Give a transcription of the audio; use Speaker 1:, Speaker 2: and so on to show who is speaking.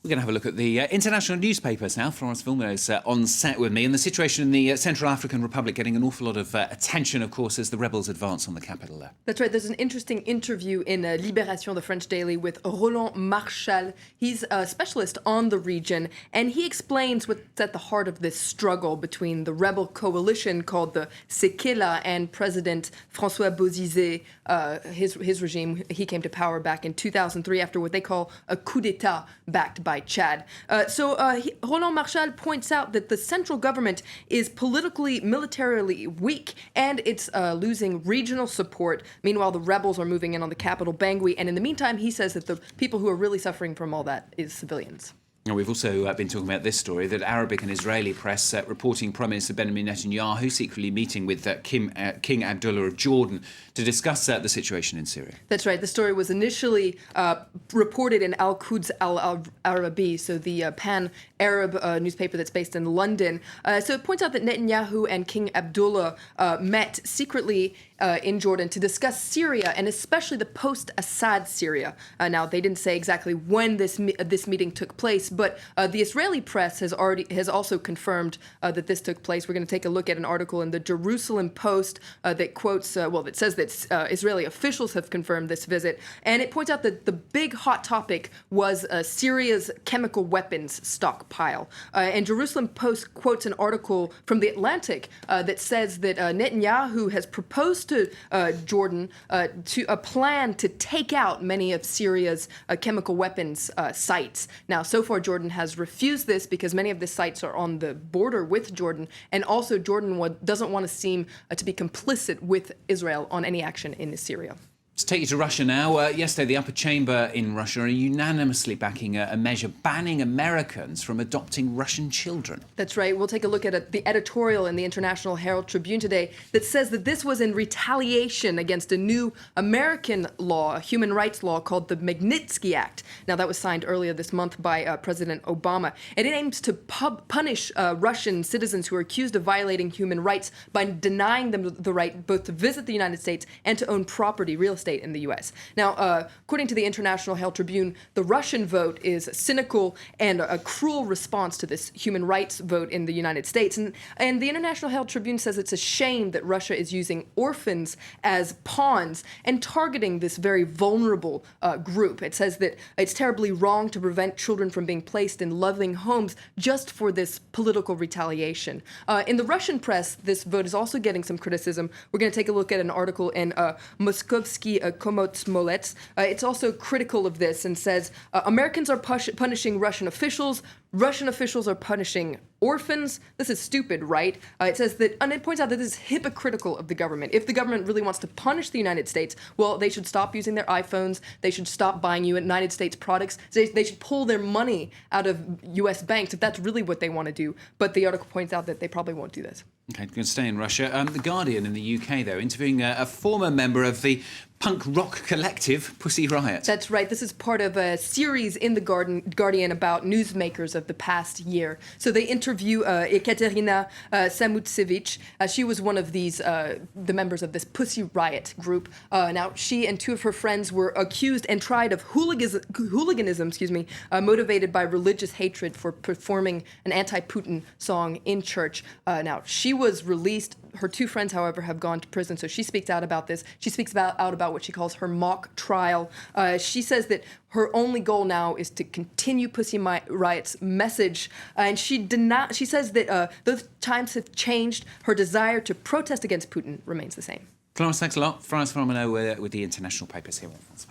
Speaker 1: We're going to have a look at the international newspapers now. Florence Vilmos is on set with me, and the situation in the Central African Republic getting an awful lot of attention, of course, as the rebels advance on the capital there.
Speaker 2: That's right. There's an interesting interview in Libération, the French daily, with Roland Marchal. He's a specialist on the region, and he explains what's at the heart of this struggle between the rebel coalition called the Sekela and President François Bozizé. His regime, he came to power back in 2003 after what they call a coup d'etat backed by Chad. Roland Marchal points out that the central government is politically, militarily weak, and it's losing regional support. Meanwhile, the rebels are moving in on the capital, Bangui, and in the meantime, he says that the people who are really suffering from all that is civilians.
Speaker 1: Now, we've also been talking about this story, that Arabic and Israeli press reporting Prime Minister Benjamin Netanyahu secretly meeting with King Abdullah of Jordan to discuss the situation in Syria.
Speaker 2: That's right. The story was initially reported in Al-Quds Al-Arabi, so the pan-Arab newspaper that's based in London. So it points out that Netanyahu and King Abdullah met secretly in Jordan to discuss Syria, and especially the post-Assad Syria. Now, they didn't say exactly when this meeting took place, but the Israeli press has also confirmed that this took place. We're going to take a look at an article in the Jerusalem Post that quotes, that says that Israeli officials have confirmed this visit, and it points out that the big hot topic was Syria's chemical weapons stockpile. And Jerusalem Post quotes an article from The Atlantic that says that Netanyahu has proposed to Jordan to a plan to take out many of Syria's chemical weapons sites. Now, so far, Jordan has refused this because many of the sites are on the border with Jordan, and also Jordan doesn't want to seem to be complicit with Israel on any action in Syria.
Speaker 1: Let's take you to Russia now. Yesterday, the upper chamber in Russia are unanimously backing a measure banning Americans from adopting Russian children.
Speaker 2: That's right. We'll take a look at the editorial in the International Herald Tribune today that says that this was in retaliation against a new American law, a human rights law called the Magnitsky Act. Now, that was signed earlier this month by President Obama, and it aims to punish Russian citizens who are accused of violating human rights by denying them the right both to visit the United States and to own property, real estate, in the U.S. Now, according to the International Herald Tribune, the Russian vote is cynical and a cruel response to this human rights vote in the United States. And the International Herald Tribune says it's a shame that Russia is using orphans as pawns and targeting this very vulnerable group. It says that it's terribly wrong to prevent children from being placed in loving homes just for this political retaliation. In the Russian press, this vote is also getting some criticism. We're going to take a look at an article in Moskovsky Komsomolets. It's also critical of this and says Americans are punishing Russian officials are punishing orphans. This is stupid, right? It says that, and it points out that this is hypocritical of the government. If the government really wants to punish the United States, well, they should stop using their iPhones. They should stop buying United States products. They should pull their money out of U.S. banks if that's really what they want to do. But the article points out that they probably won't do this.
Speaker 1: Okay, going to stay in Russia. The Guardian in the UK, though, interviewing a former member of the punk rock collective Pussy Riot.
Speaker 2: That's right. This is part of a series in the Guardian about newsmakers of the past year. So they interview Ekaterina Samutsevich. She was one of the members of this Pussy Riot group. Now, she and two of her friends were accused and tried of hooliganism, motivated by religious hatred for performing an anti-Putin song in church. Now, she was released. Her two friends, however, have gone to prison, so she speaks out about this. She speaks out about what she calls her mock trial. She says that her only goal now is to continue Pussy Riot's message, and she says that those times have changed. Her desire to protest against Putin remains the same.
Speaker 1: Florence, thanks a lot. Florence Vilmos with the international papers here on France.